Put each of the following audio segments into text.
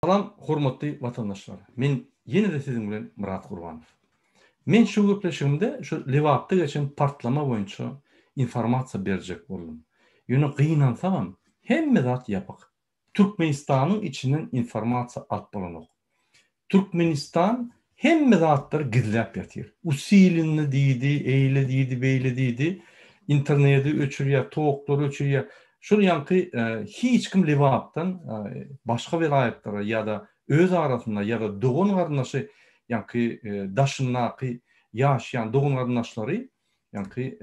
Salam, hormatly vatandaşlar. Men yine de sizin bilen Murat Gurbanov. Men şu köpleşimde şu Levap'ta geçen partlama boyunca informasiya berjek boldum. Ýöne gynansamam, hemme zat ýapyk. Türkmenistan'ın içinden informasiya alıp bolanok. Türkmenistan hemme zatlar gizläp ýatyr. Usilini diýdi, eýle diýdi, beýle diýdi. İnterneti öçürýär, toklary öçürýär. Şol ýanky hiç kim Levap'tan başga vilayetlara ýa-da öz arasynda ýa-da dogan garnaşy ýanky daşynnaky ýaşaýan dogan garnaşlary ýanky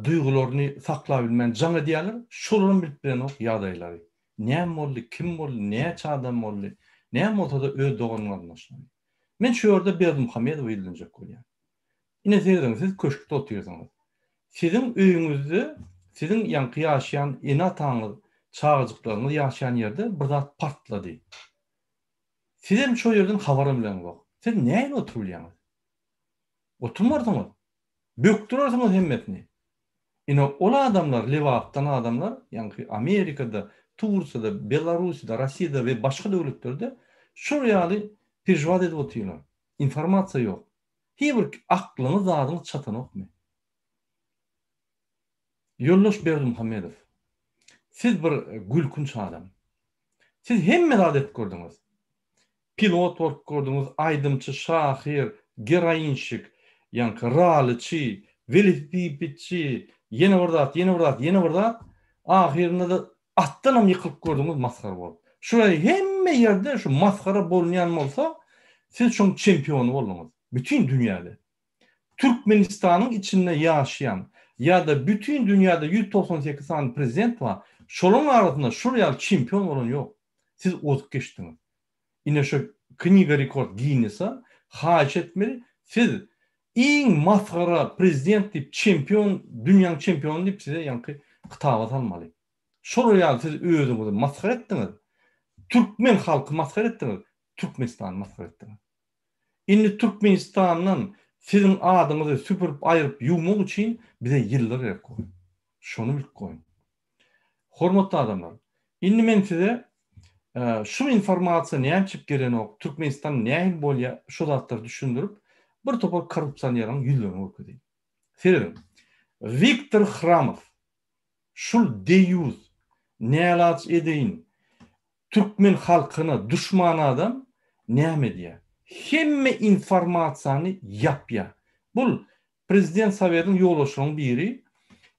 duýgularyny saklap bilmän jaň edýärler. Şolaryň bilip bilen ok ýagdaýlary. Näme boldy, kim boldy, näçe adam boldy, näme bolsa da öz dogan garnaşlary. Men şu ýerde Berdimuhammedow bilinjek bolýar. Ine siz köşkde oturýarsyňyz. Sizin öýüňizde sizin ýanky ýaşaýan ene ataňyz, çağıjyklaryňyz ýaşaýan ýerde bir zat partlady. Sizin şu ýerden habarym bilen bok. Siz näme oturýarsyňyz? Oturmarsyňyz. Böktürärsiňiz hemmetini. Ine ola adamlar, Levap'tan adamlar, ýanky Amerikada, Tursiyada, Belarusyada, Rossiýada we başga döwletlerde şu ýaly perjwat edip oturýarlar. Informasiýa ýok. Hiçbir aklyňyz zadyňyz çatanokmy? Ýoldaş Berdimuhammedow, siz bir gülkünç adam. Siz hemme adet gördüňiz. Pilot bolup gördüňiz, aýdymçy, şahyr, geroinşik, ýanky ralyçy, velosipedçi, ýene birdat. Ahirinde de atdanam ýykylyp gördüňiz maskara bolup. Şuraya hemme ýerde şu maskara bolýan bolsa, siz şoň çempionu boldunuz. Bütün dünýäde. Türkmenistan'ın içinde ýaşaýan ýa-da bütün dünýäde 198 san prezident var. Şolaryň arasynda şuraya çempion bolan ýok. Siz ozup geçdiňiz. Ine şu kniga rekord Guinness'a haýyş etmeli. Siz iň maskara prezident dip çempion, dünýäň çempionu dip size ýanky kitaba salmaly. Şolary siz özüňizi maskara etdiňiz. Türkmen halky maskara etdiňiz. Türkmenistan maskara etdiňiz. Indi Türkmenistan'dan sizin adınızı süpürüp ayırıp yumak için bize yıllar gerek koyun. Şunu bilip koyun. Hormatly adamlar, indi men size şu informasiya näme çyp gelen ok, Türkmenistan näme bolýa, şu zatlary düşündürüp bir topar korrupsiýanyň ýüzlerini öküdeyim. Seredin. Viktor Khramov şul deyuz nälaç edeyin Türkmen halkyna düşman adam näme diýär? Hemme informasiýany ýapýa. Bul prezident Sowetiň ýoldaşlarynyň biri.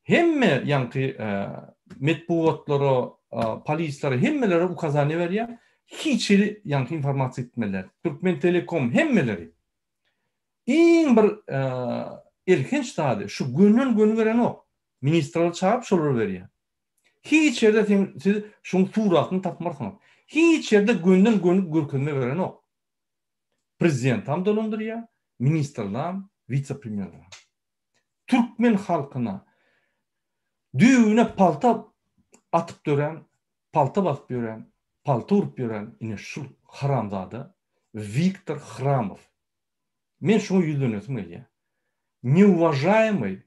Hemme ýanky metbuatlary, polislary hemmeleri ukazany berýär. Hiç ýanky informasiýa etmeler. Türkmen Telekom hemmeleri. Iň bir erkenç taýda şu gönnün veren ok. Ministrler çağırıp şolary berýär. Hiç ýerde siz şoň suratyny tapmarsyňyz. Hiç ýerde gönnün görkezme veren ok. Prezident ham dolandırıyor, ministerler, vice-premierler. Türkmen halkına düğüne palta atıp dören, palta basıp dören, palta urup dören ine şu haramzada Виктор Храмов. Men şunu yüzlönüyorsun öyle. Неуважаемый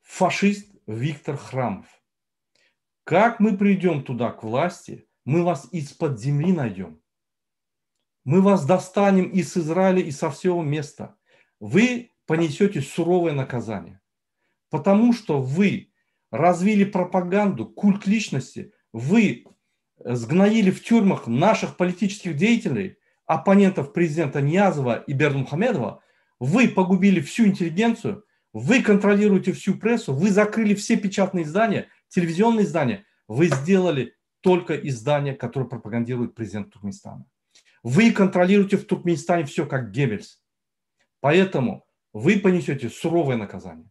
фашист Виктор Храмов. Как мы придем туда к власти, мы вас из-под земли найдем. Мы вас достанем из Израиля и со всего места. Вы понесете суровое наказание. Потому что вы развили пропаганду, культ личности. Вы сгноили в тюрьмах наших политических деятелей, оппонентов президента Ниязова и Бердимухамедова. Вы погубили всю интеллигенцию. Вы контролируете всю прессу. Вы закрыли все печатные издания, телевизионные издания. Вы сделали только издания, которые пропагандирует президент Туркменистана. Вы контролируете в Туркменистане все, как Геббельс. Поэтому вы понесете суровое наказание.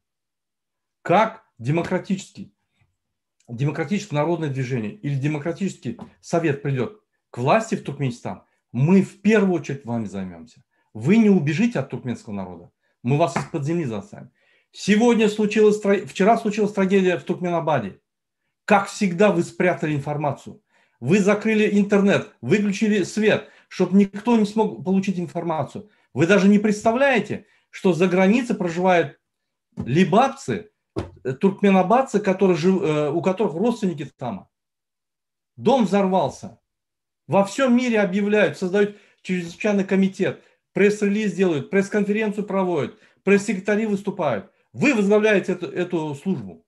Как демократическое народное движение или демократический совет придет к власти в Туркменистан, мы в первую очередь вами займемся. Вы не убежите от туркменского народа. Мы вас из-под земли заставим. Вчера случилась трагедия в Туркменабаде. Как всегда вы спрятали информацию. Вы закрыли интернет, выключили свет, чтобы никто не смог получить информацию. Вы даже не представляете, что за границей проживают либабцы, туркменабадцы, у которых родственники там. Дом взорвался. Во всем мире объявляют, создают чрезвычайный комитет, пресс-релиз делают, пресс-конференцию проводят, пресс-секретари выступают. Вы возглавляете эту службу.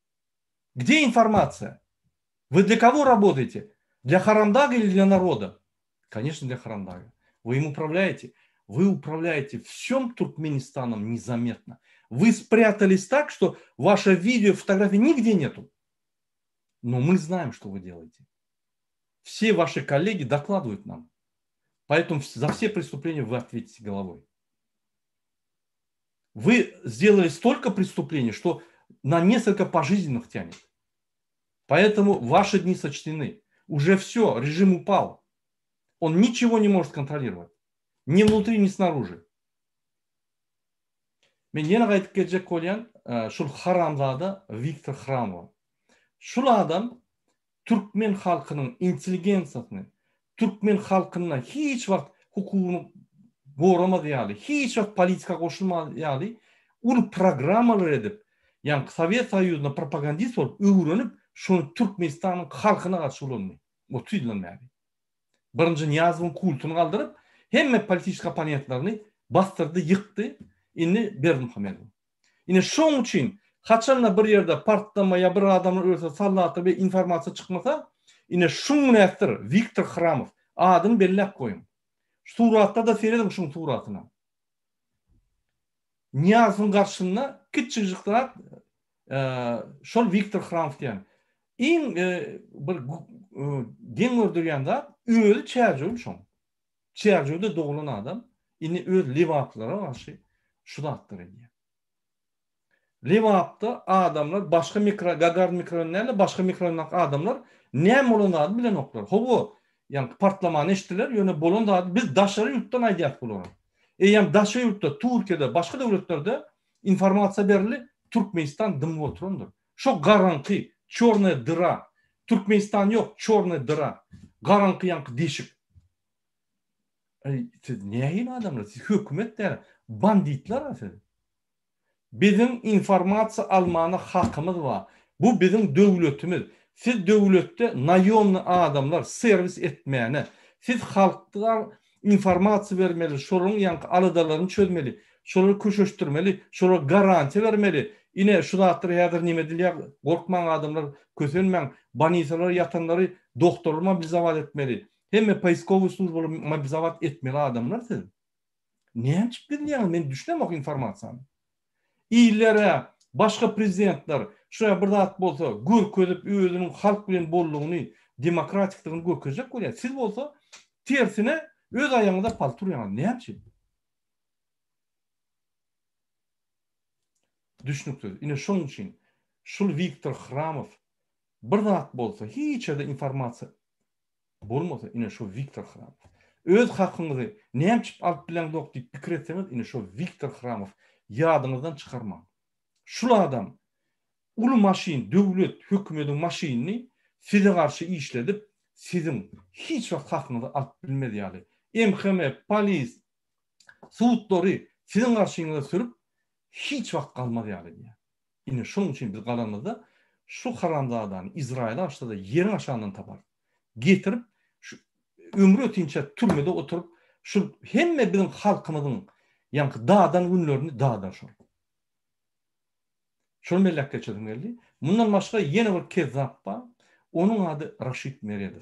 Где информация? Вы для кого работаете? Для Харамдага или для народа? Конечно, для Харамдага. Вы им управляете. Вы управляете всем Туркменистаном незаметно. Вы спрятались так, что ваше видео, фотографии нигде нету. Но мы знаем, что вы делаете. Все ваши коллеги докладывают нам. Поэтому за все преступления вы ответите головой. Вы сделали столько преступлений, что на несколько пожизненных тянет. Поэтому ваши дни сочтены. Уже все, режим упал. Он ничего не может контролировать. Ни внутри, ни снаружи. Мен yana qaytib kelajak bo'lgan shu Haramzada Viktor Xramov. Shu adam Türkmen xalqining intelligensiyasini, Türkmen xalqining hech vaqt huquqini bo'ramadi yani, hech vaqt politika qo'shilmadi yani, uni programmalar edib, yani Sovet Soyuzida propagandist bo'lib, o'g'rinib, shuni Turkmenistonning xalqina qarshi ulanmay. Bu tuyulanmaydi. Birinchi Niyazovning kultini qoldirib, hamma politik opponentlarni bastırdı, yıktı. İni Berdimuhamedov. Yine şunun için kaçanla bir yerde partlamaya bir adamın ölse sallatı bir informasiya çıkmasa yine şunun ettir Viktor Xramov adını belli koyun. Suratta da seyredim şunun suratına. Niyaz'ın karşısında küçücükler şol Viktor Xramov diyen. İn bir gen öldürgende öyle çercöl şun. Çercölde doğulan adam. Yine öyle livaplara karşı şunu attırıyor. Livap'ta adamlar başka Gagarin mikrofonlarla başka mikrofonlarla adamlar ne olan bilen oklar. Hobu yani partlamanı eşittiler yöne bolon da biz daşları yurttan aydiyat bulunur. Yani daşı yurtta Türkiye'de başka devletlerde informasya berili Türkmenistan dım oturundur. Şu garankı, çorne dıra. Türkmenistan yok, çorne dıra. Garankı yankı değişik. Siz neyin adamlar? Siz hükümet der. Banditler aslında. Bizim informasiya almanı hakkımız var. Bu bizim devletimiz. Siz devlette nayonlu adamlar servis etmeyene, siz halklar informasiya vermeli, şolun yankı alıdalarını çözmeli, şolunu köşöştürmeli, şolunu garanti vermeli. Yine şu dağıttır yadır nimediliye korkman adamlar, kösenmen, banisalar yatanları doktorlar mobilizavat etmeli. Hem payskovu slujbalı mobilizavat etmeli adamlar siz. Neyem çıktı yani? Ben düşünemem o informasyonu. İyilere, başka prezidentler şuraya bir dağıt bolsa, görkezip özünün halk bilen bolluğunu, demokratikliğini görkezecek koyar. Siz bolsa tersine öz ayağında paltur yani. Ne yapacak? Düşünüksüz. Yine şunun için şu Viktor Xramov bir dağıt bolsa, hiç de informasiya bolmasa yine şu Viktor Xramov. Öz hakkınızı ne yapıp alıp bilen yok deyip fikir etseniz yine şu Viktor Xramov yadınızdan çıkarma. Şu adam ulu maşin, devlet, hükümetin maşinini size karşı işledip sizin hiç vakt hakkınızı alıp bilmedi yani. MHM, polis, suutları sizin karşınıza sürüp hiç vakt kalmadı yani. Yine şunun için biz kalanımızda şu Haramzada'nın İsrail'e aşağıda yerin aşağından tapar. Getirip şu ömrü ötünce türmede oturup şu hem bizim halkımızın yani dağdan ünlerini dağdan şu. Şunu mellak geçirdim geldi. Bundan başka yeni bir kezzap var. Onun adı Raşit Meredov.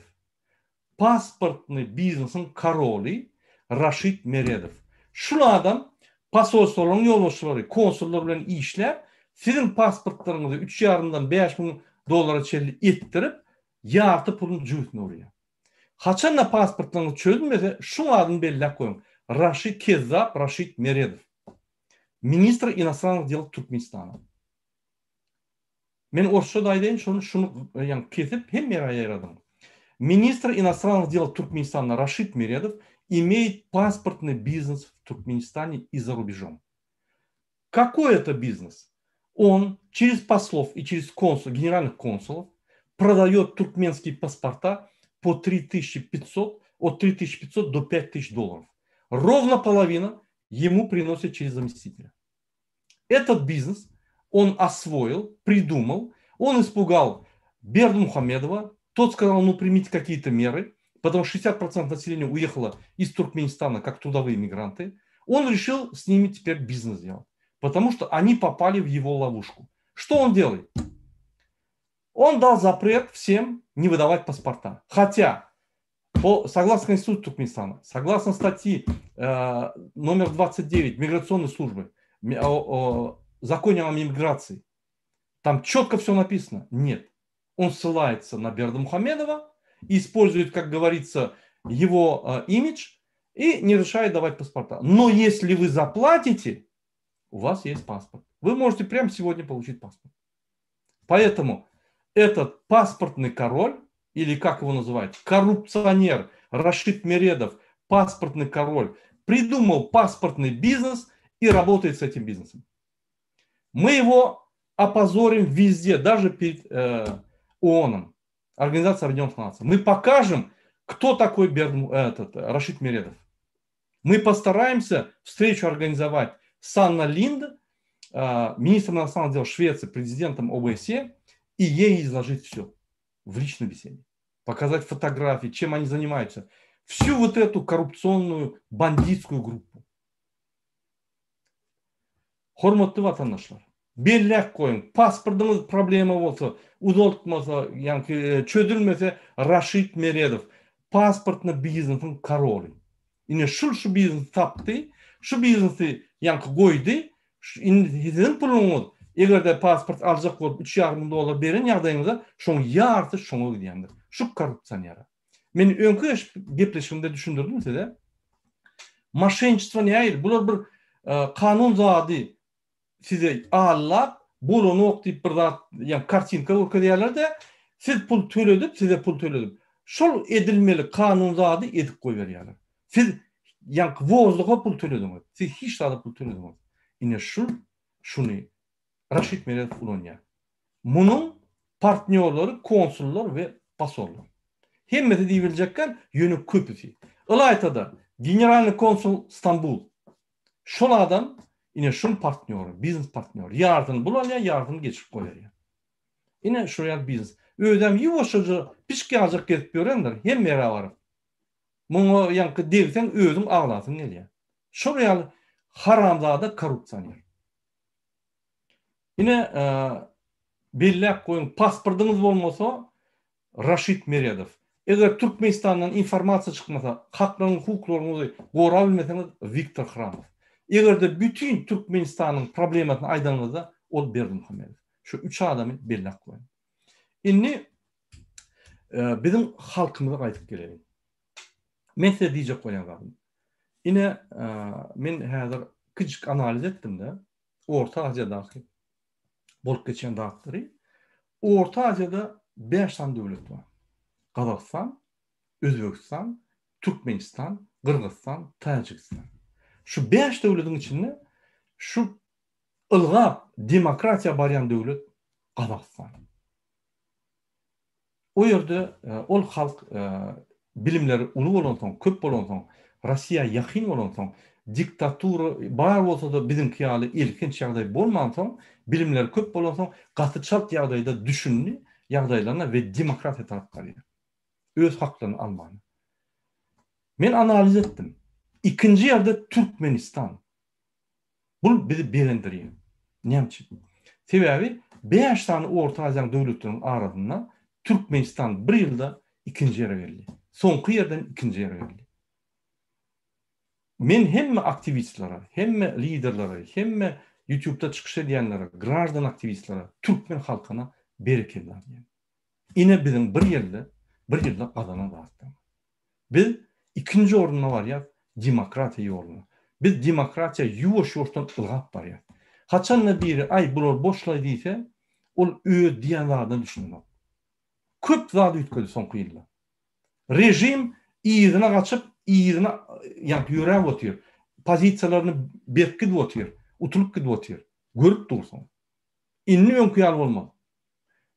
Pasportlu biznesin karoli Raşit Meredov. Şu adam pasolosların yoldaşları, konsullar bilen işler sizin pasportlarınızı 3 yarımdan 5 bin dolara çelli ettirip yartı pulun cüvütünü oraya. Haçanla pasportlarınızı çözülmese şu adını belli koyun. Raşit Kezzap, Raşit Meredov. Ministr иностранных дел Türkmenistan'a. Men orşa daydayım şunu yani kesip hem yere ayırdım. Министр иностранных дел Туркменистана Рашид Мередов имеет паспортный бизнес в Туркменистане и за рубежом. Какой это бизнес? Он через послов и через генеральных консулов продает туркменские паспорта по 3500, от 3500 до 5000 долларов. Ровно половина ему приносит через заместителя. Этот бизнес он освоил, придумал, он испугал Бердымухамедова, тот сказал, ну примите какие-то меры, потому что 60% населения уехало из Туркменистана как трудовые мигранты, он решил с ними теперь бизнес делать, потому что они попали в его ловушку. Что он делает? Он дал запрет всем не выдавать паспорта. Хотя, согласно Конституции Туркменистана, согласно статье номер 29 Миграционной службы, о законе о миграции, там четко все написано. Нет. Он ссылается на Бердымухамедова, использует, как говорится, его имидж и не решает давать паспорта. Но если вы заплатите, у вас есть паспорт. Вы можете прямо сегодня получить паспорт. Поэтому этот паспортный король, или как его называют, коррупционер Рашид Мередов, паспортный король, придумал паспортный бизнес и работает с этим бизнесом. Мы его опозорим везде, даже перед ООНом, Организацией Объединенных Наций. Мы покажем, кто такой Рашид Мередов. Мы постараемся встречу организовать с Анна Линд, министром иностранных дел Швеции, президентом ОБСЕ, и ей изложить все в личной беседе. Показать фотографии, чем они занимаются. Всю вот эту коррупционную бандитскую группу. Hormatly vatandaşlar. Bellek koyun. Pasportumuz problemi olsa, uzaltmasa, yani çözülmese Rashid Meredov pasportlu biznesin karoli. Yine şu biznesi taptı, şu biznesi yani koydu. Sizin pulunuz, eğer de pasport alacak olup $3,500 verin yağdayınıza, şonu yarısı şonu gidiyendir. Şu korrupsiyon yara. Men önkü gepleşimde düşündürdüm size. Maşençiство ne ayır? Bular bir kanun zadı size ağırlap, bolonu okuyup bir yani kartinka okuyarlar da siz pul töledip, size pul töledip. Şol edilmeli kanun zadı edip koyuyorlar. Siz yani vozluğa pul tölediniz. Siz hiç daha pul tölediniz. Yine şunu Rashid Meredov kullanıyor. Bunun partnerleri, konsullar ve pasollar. Hemmeti diyebilecekken yönü köpüsü. Ilaytada Generalny konsul İstanbul. Şol adam yine şun partneri, biznes partneri. Yardım bulalım, yardım geçip koyar ya. Yine şuraya biznes. Ödem yuvaşıcı pişki alacak gelip görenler hem mera var. Bunu yankı devsen ödüm ağlasın geliyor. Şuraya haramzada korrupsiyoner. Yine bellek koyun pasportunuz olmasa Rashid Meredov. Eğer Türkmenistan'dan informasiya çıkmasa, haklarını, hukuklarını koruya bilmeseniz Viktor Khramov. Eğer de bütün Türkmenistan'ın problematını aydanınızda o Berdimuhamedov. Şu üç adamı bellek koyun. Şimdi bizim halkımıza qaytıp gelelim. Men size diyecek koyacağım. Yine men hazır küçük analiz ettim de Orta Asya'daki bolup geçen dağıtları. Orta Asya'da 5 tane devlet var. Kazakistan, Özbekistan, Türkmenistan, Kırgızistan, Tacikistan. Şu 5 devletin içinde şu ılgap demokrasiya barayan devlet Kazakistan. O yerde ol halk bilimleri ulu olan son, köp olan son, Rusya yakın olan son, diktaturu bar olsa da bizim kıyalı ilkinç yağday bolman son, bilimleri köp olan son, qatıçalt yağdayda düşünlü yağdaylarına ve demokrasiya taraf kalıyor. Öz haklarını almanı. Men analiz ettim. İkinci yerde Türkmenistan. Bu bizi berendiriyor. Nemçi. Sebebi 5 tane Orta Asya devletlerinin arasında Türkmenistan bir yılda ikinci yere verildi. Sonki yerden ikinci yere verildi. Men hem aktivistlere, hem liderlere, hem YouTube'da çıkış edenlere, gраждан aktivistlere, Türkmen halkına berekeler. Yine bizim bir yılda kazanan dağıttı. Biz ikinci oruna var ya, demokratiya oruna. Biz demokratiya yuvaş-yuvaştan ılgap var ya. Haçanla biri ay bular boşlaydıysa, ol öğü diyanlardan düşünün. Köp zadı ütködü sonku yılda. Rejim iyidine kaçıp, iyidine yani yüreğe otuyor. Pozisiyalarını berkid otuyor. Utulup gidip otuyor. Görüp dursun. İnni önküyal olmaz.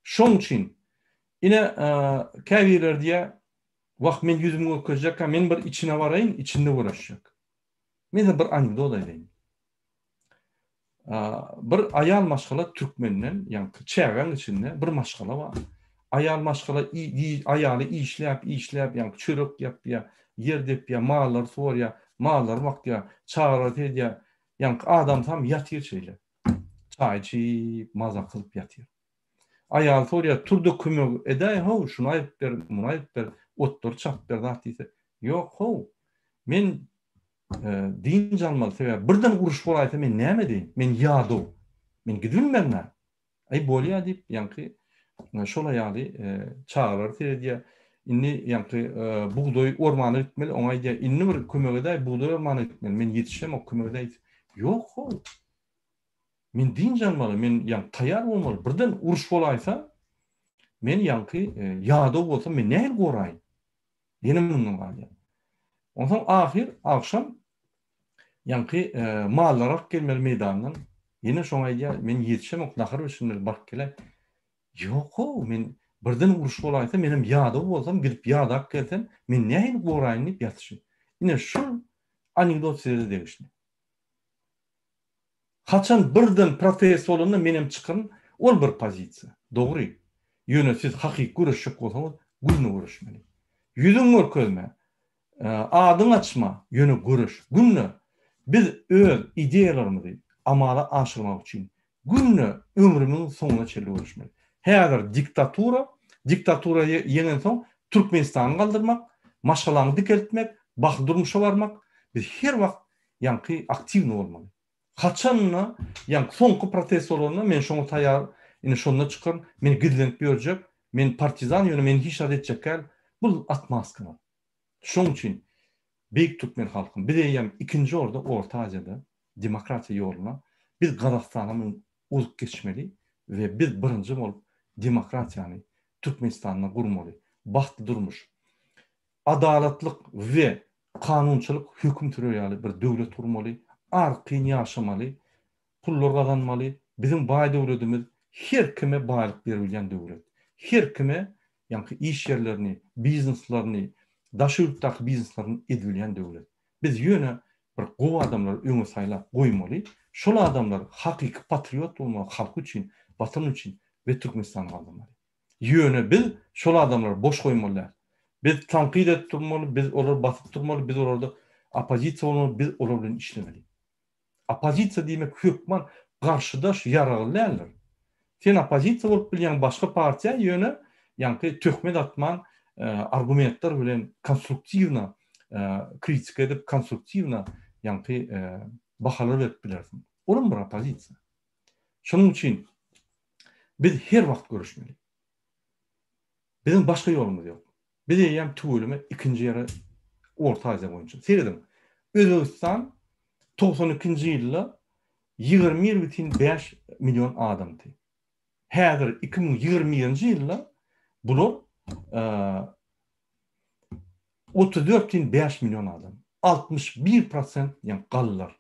Şon için yine kaviler diye vak men yüzümü gökecek, men bir içine varayım, içinde uğraşacak. Men de bir anekdot edeyim. Bir ayal maşgala Türkmenden, yani çevrem içinde bir maşgala var. Ayal maşgala ayalı işläp yani çörek yapya, yer depya, mallar sorya, mallar vakya, çağırat edya. Yani adam tam yatır şeyle. Çay içip, maza kılıp yatır. Ayal sorya turda kömek eday ho şunu ayıp ber, bunu ayıp ber, ottor çap ber da diyse. Yok ho. Men din janmal sebäp birden uruş bolaysa men näme diýin? Men ýado. Men gidilmärnä. Ay bolýa diýip ýanky şola ýaly çağlar diýär. Inni ýanky buğdoý ormana gitmeli, oňa diýär, inni bir kömegde buğdoý ormana gitmeli. Men ýetişem o kömegde. Ýok ho. Men din janmaly, men ýa taýýar bolmaly. Birden uruş bolaysa men ýanky ýado bolsam men näme goraýyn? Ýene mundan galýar. Ondan ahir akşam ýanky mallara gelmeli meydandan. Ýene şoňa ýa men ýetişem ok nahar üçin bak gele. Ýok ho, men birden uruş bolaysa menim ýada bolsam gidip ýadak gelsem men näme goraýyn diýip ýatyşy. Ine şu anekdot size degişdi. Haçan birden professorlugyny menim çykyn ol bir pozisiýa. Dogry. Ýöne siz hakyky görüşip bolsaňyz günnü görüşmeli. Ýüzüň görkezme. Adyň açma, ýöne görüş. Günnü biz öz ideýalarymyzy amala aşyrmak üçin günnü ömrümiň soňuna çelip görüşmeli. Häzir diktatura ýenen soň Türkmenistany galdyrmak, maşgalaňy dikeltmek, bak durmuşa barmak, biz her wagt ýanky aktiwni bolmaly. Haçanna ýanky soňky protestlaryna men şoňa taýýar, ine şonda çykar, men gidlenip ýörjek, men partizan ýöne men hiç adetjekler, bu atmaskana. Şoň üçin Beýik Türkmen halkyny bir diýem ikinji orda Orta Aziýada demokratiýa ýoluna biz Gazakstana uzup geçmeli we biz birinji bolup demokratiýany Türkmenistanda gurmaly. Bahtly durmuş, adalatlyk we kanunçylyk höküm türýäli bir döwlet gurmaly, arkyň ýaşamaly, pullar gazanmaly. Bizim baý döwletimiz her kime baýlyk berilýän döwlet. Her kime ýanky iş ýerlerini, bizneslaryny, daşyrykdaky bizneslaryny edilýän döwlet. Biz ýöne bir gowy adamlar öňe saýlap goýmaly. Şol adamlar hakyky patriot bolmaly, halk üçin, vatan üçin we Türkmenistany galdyrmaly. Ýöne biz şol adamlar boş goýmaly. Biz tanqid edip durmaly, biz olary basyp durmaly, biz olary opozisiýa bolmaly, biz olar bilen işlemeli. Opozisiýa diýmek hökman garşydaş ýaraglylar. Sen opozisiýa bolup bilýän başga partiýa ýöne ýanky töhmet atman argumentler bilen konstruktiwna kritika edip konstruktiwna ýanky bahalar berip bilersiň. Olam bir opozisiýa. Şonuň üçin biz her wagt görüşmeli. Bizim başka ýolumuz ýok. Biz diýýäm tüwülüme ikinji ýere Orta Aziýa boýunça. Seredin. Özbegistan 92-nji ýylda 21,5 milyon adamdy. Häzir 2020-nji ýylda bular 34,5 milyon adam. 61% ýa gallar.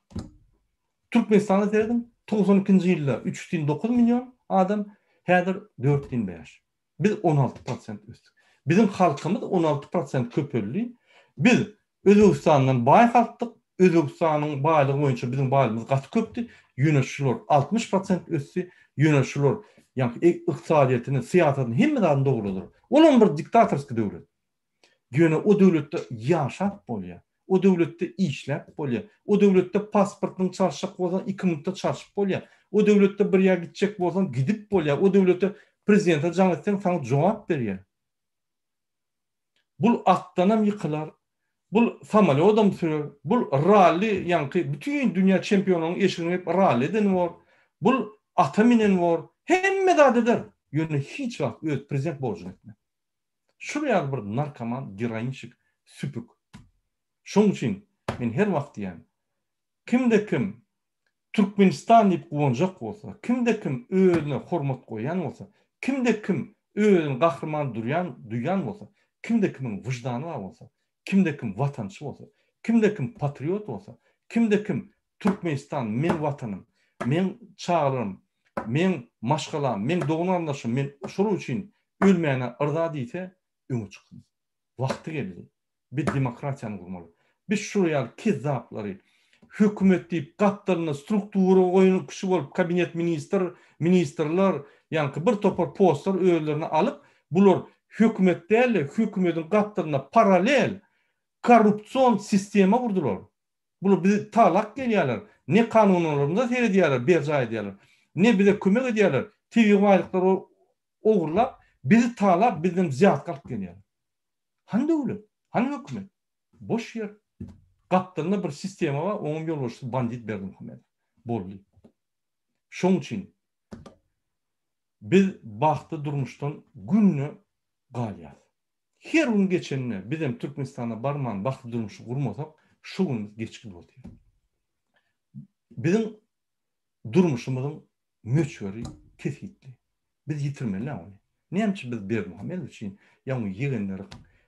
Türkmenistanda seredin 92-nji ýylda 3,9 milyon adam, häzir 4,5. Biz 16% ösdük. Bizim halkymyz 16% köpelli. Biz Özbegistandan baý halkdyk. Özbegistanyň baýlygy boýunça bizim baýlygymyz gaty köpdi. Ýöne şular 60% ösdi. Ýöne şular ýa-ni ykdysadyýatyny, siýasatyny hemmedan dogrudur. Olam bir diktatorski döwlet. Ýöne o döwletde ýaşap bolýar. O döwletde işläp bolýar. O döwletde pasportyň çalşak bolsa 2 minutda çalşyp bolýar. O döwletde bir ýere gitjek bolsaň gidip bolýar. O döwletde prezidente jaň etsen sana jogap berýär. Bul atlanam ýykylar. Bul samolyodam sürür. Bul rally ýanky bütün dünýä çempionunyň eşigini hep rally eden bor. Bul ata minen bor. Hemme zat eder. Ýöne hiç wagt öz prezident bolýan etme. Şuraya bir narkoman, giroinçik, süpük. Şoň üçin men her wagt diýän, kimde kim Türkmenistan diýip gowanjak bolsa, kimde kim özüne hormat goýan bolsa, kimde kim özüni gahrman duýan bolsa, kimde kimin wyjdany bar bolsa, kimde kim watançy bolsa, kimde kim patriot bolsa, kimde kim Türkmenistan men watanım, men çağlarym, men maşgalam, men dogunardaşym, men şol üçin ölmäne ırda diýse, öňe çykyn. Wagty geldi. Bir demokratiýany gurmaly. Biz şuraya kezaplary, hökümet diýip gatlaryna struktura goýup kişi bolup kabinet ministrler, ýa-ni bir topar postlar öýlerini alyp Bular hökümet değil, hökümetin gatlarına paralel korrupsiyon sistemi kurdular. Bular bizi talak geliyorlar. Ne kanunlarımızda seyrediyorlar, berca ediyorlar. Ne bize kömek ediyorlar. TV baylıkları oğurlap, bizi talap, bizim ziyat kalıp geliyorlar. Hani öyle? Hani hükümet? Boş yer. Gatlarına bir sistemi var, onun yolbaşçısı bandit Berdimuhamedov. Bolly. Şoň üçin biz baxty durmuşdan günni galýar. Her gün geçenine bizim Türkmenistan'a barman baxty durmuşy gurmasak, şu gün geçki bolýar. Bizim durmuşymyzyň möçberi kesitli. Biz yitirmeli onu. Näçe biz Berdimuhamedov üçin ýa-ni ýegenleri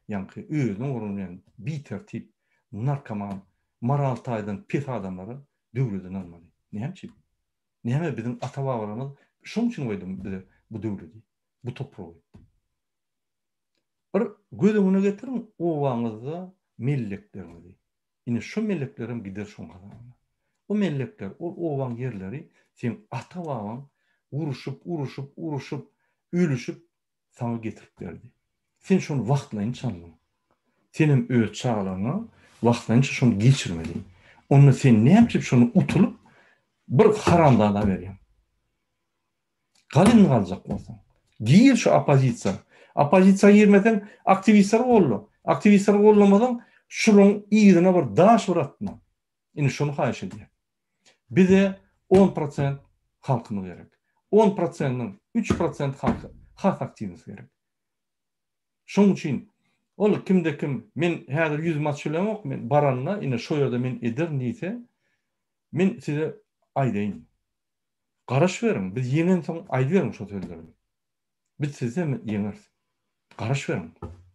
ýa-ni özüň orundan bir tertip narkoman, moral taýdan pes adamlary döwleden almaly. Näçe? Näme bizim ata-babalarymyz şoň üçin goýdum bize bu döwleti, bu topragy. Bir gözüňe getirin o wagtda melleklerimizi. Ine şu melleklerim gider şoň kadar. O mellekler, o wagt yerleri sen ata-babaň uruşup, ölüşüp sana getirip berdi. Sen şonu wagtlaryň çaldyň. Senin öz çağlaryňy wagtlaryň şonu geçirmeli. Onu sen näme şonu utulup bir haramdana berýän. Galyn galjak bolsa. Gir şu opozisiýa. Opozisiýa girmeden aktivistler boldy. Aktivistler bollamadan şunun ýerine bir daş uratma. Ine şonu haýyş edýär. Bize 10% halkyny gerek. 10%nyň 3% halky, has aktivist gerek. Şoň üçin ol kimde kim men häzir 100 mat söylemok, men baranna ine şo ýerde men eder niýse men size aýdaýyn. Garaş verin. Biz ýenen soň aýdy berin şo sözlerimi. Biz size ýeňers. Garaş verin.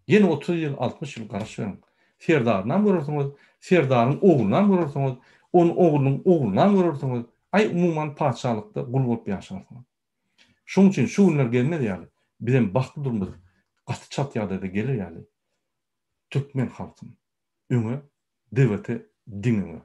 Ýene 30 ýyl, 60 ýyl garaş verin. Serdardan görürsiňiz, serdaryň oğlundan görürsiňiz, onun oğlunun oğlundan görürsiňiz. Ay umumyň paçalykda gul bolup ýaşarsyňiz. Şoň üçin şu günler gelmedi ýaly. Bizim baxty durmaz. Gaty çat ýagdaýda gelir ýaly. Türkmen halkyny öňe, dewlete, diňe